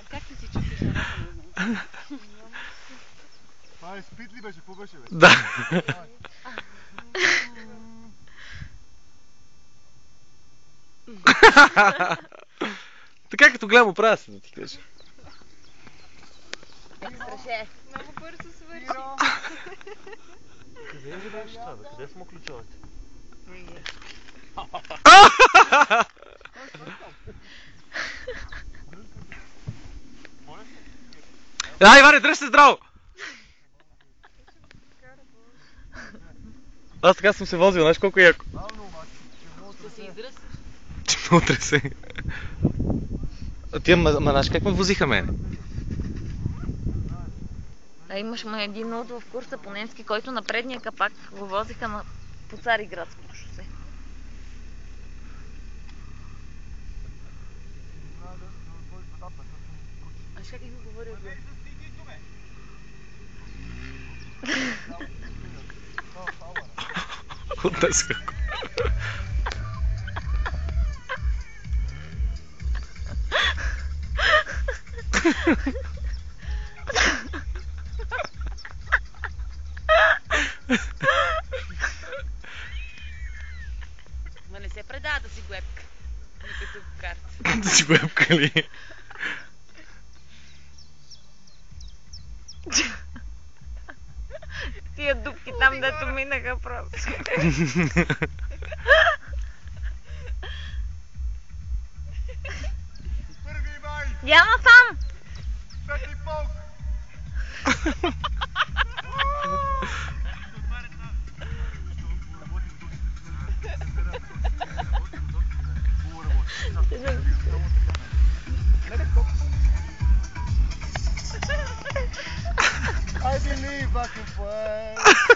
Как ти си чупиш на ръка? Това е спит ли беше? Какво беше? Да. Така като гледам оправя се, да ти кажа. Страше. Много бързо свърши. Къде е беше това, бе? Къде са му ключовете? Ай, Иване, дръж се здраво! Аз така съм се возил, знаеш колко е яко. Ще се изръсиш. Че много тресе. Тия, ма знаеш как ме возиха мене? А имаш един от в курса по немски, който на предния капак го возиха по Цариградското шосе. Аж как го говоря? От нас како. Ма не се предава да си гледка. Не като карта. Да си го ебкали. Тия дупки там, дето минаха просто. Първи май! Я насам! Пети полк! I believe I can fly.